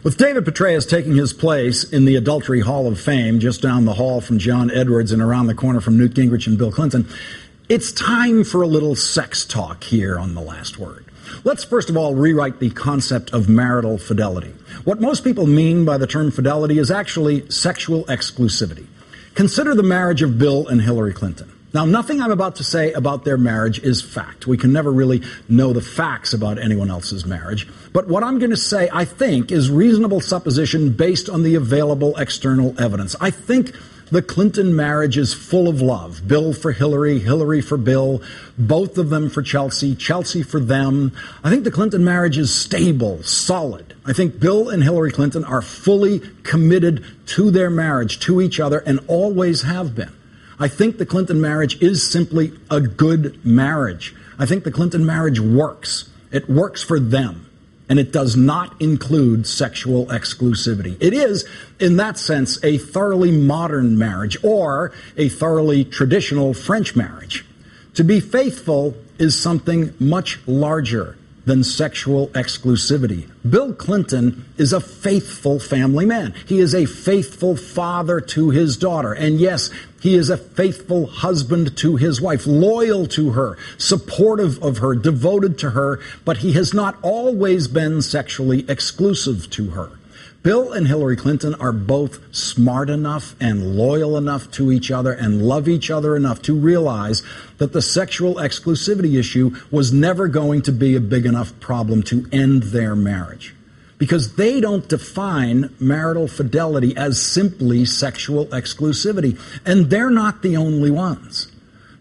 With David Petraeus taking his place in the Adultery Hall of Fame, just down the hall from John Edwards and around the corner from Newt Gingrich and Bill Clinton, it's time for a little sex talk here on The Last Word. Let's first of all rewrite the concept of marital fidelity. What most people mean by the term fidelity is actually sexual exclusivity. Consider the marriage of Bill and Hillary Clinton. Now, nothing I'm about to say about their marriage is fact. We can never really know the facts about anyone else's marriage. But what I'm going to say, I think, is reasonable supposition based on the available external evidence. I think the Clinton marriage is full of love. Bill for Hillary, Hillary for Bill, both of them for Chelsea, Chelsea for them. I think the Clinton marriage is stable, solid. I think Bill and Hillary Clinton are fully committed to their marriage, to each other, and always have been. I think the Clinton marriage is simply a good marriage. I think the Clinton marriage works. It works for them. And it does not include sexual exclusivity. It is, in that sense, a thoroughly modern marriage or a thoroughly traditional French marriage. To be faithful is something much larger than sexual exclusivity. Bill Clinton is a faithful family man. He is a faithful father to his daughter. And yes, he is a faithful husband to his wife, loyal to her, supportive of her, devoted to her, but he has not always been sexually exclusive to her. Bill and Hillary Clinton are both smart enough and loyal enough to each other and love each other enough to realize that the sexual exclusivity issue was never going to be a big enough problem to end their marriage. Because they don't define marital fidelity as simply sexual exclusivity. And they're not the only ones.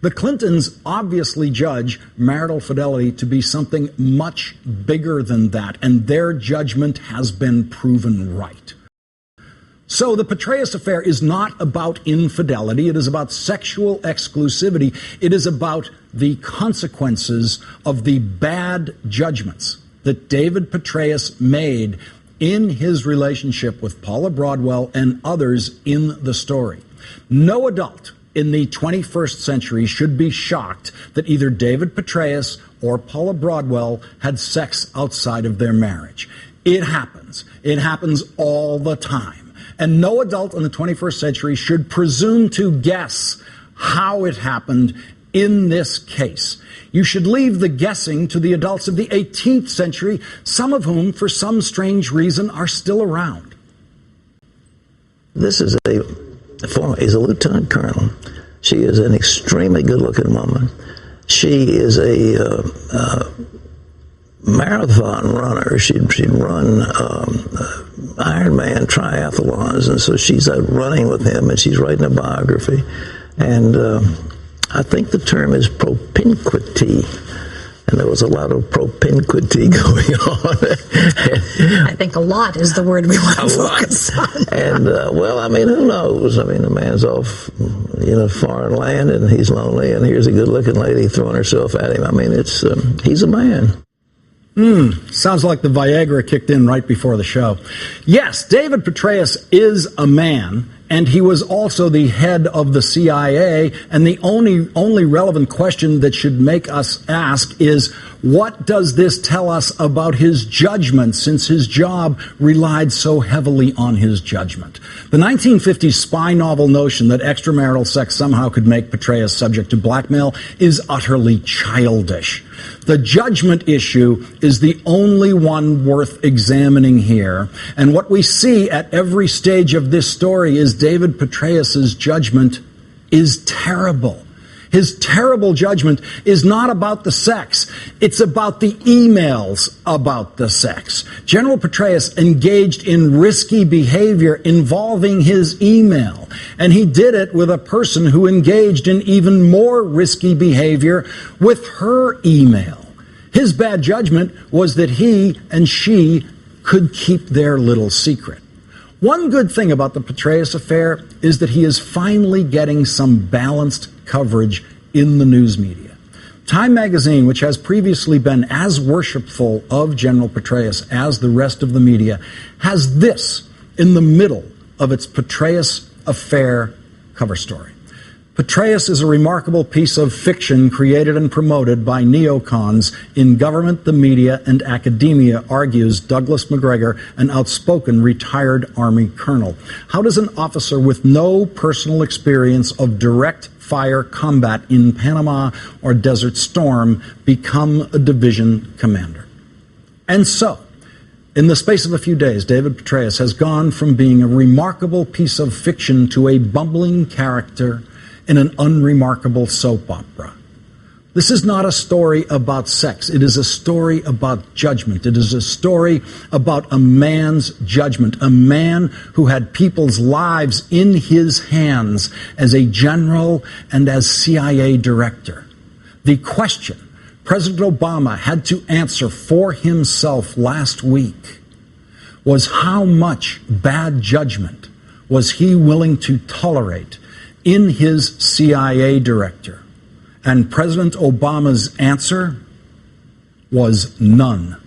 The Clintons obviously judge marital fidelity to be something much bigger than that, and their judgment has been proven right. So the Petraeus affair is not about infidelity. It is about sexual exclusivity. It is about the consequences of the bad judgments that David Petraeus made in his relationship with Paula Broadwell and others in the story. No adult in the 21st century should be shocked that either David Petraeus or Paula Broadwell had sex outside of their marriage. It happens. It happens all the time. And no adult in the 21st century should presume to guess how it happened in this case. You should leave the guessing to the adults of the 18th century, some of whom, for some strange reason, are still around. This is he's a lieutenant colonel. She is an extremely good-looking woman. She is a marathon runner. She'd run Ironman triathlons, and so she's out running with him, and she's writing a biography. And I think the term is propinquity, and there was a lot of propinquity going on. I think a lot is the word we want to focus on. And, well, I mean, who knows? I mean, the man's off in a foreign land, and he's lonely, and here's a good-looking lady throwing herself at him. I mean, he's a man. Sounds like the Viagra kicked in right before the show. Yes, David Petraeus is a man, and he was also the head of the CIA, and the only relevant question that should make us ask is, what does this tell us about his judgment, since his job relied so heavily on his judgment? The 1950s spy novel notion that extramarital sex somehow could make Petraeus subject to blackmail is utterly childish. The judgment issue is the only one worth examining here. And what we see at every stage of this story is David Petraeus's judgment is terrible. His terrible judgment is not about the sex. It's about the emails about the sex. General Petraeus engaged in risky behavior involving his email. And he did it with a person who engaged in even more risky behavior with her email. His bad judgment was that he and she could keep their little secret. One good thing about the Petraeus affair is that he is finally getting some balanced coverage in the news media. Time magazine, which has previously been as worshipful of General Petraeus as the rest of the media, has this in the middle of its Petraeus affair cover story. Petraeus is a remarkable piece of fiction created and promoted by neocons in government, the media, and academia, argues Douglas Macgregor, an outspoken retired Army colonel. How does an officer with no personal experience of direct fire combat in Panama or Desert Storm become a division commander? And so, in the space of a few days, David Petraeus has gone from being a remarkable piece of fiction to a bumbling character in an unremarkable soap opera. This is not a story about sex. It is a story about judgment. It is a story about a man's judgment, a man who had people's lives in his hands as a general and as CIA director. The question President Obama had to answer for himself last week was how much bad judgment was he willing to tolerate in his CIA director? And President Obama's answer was none.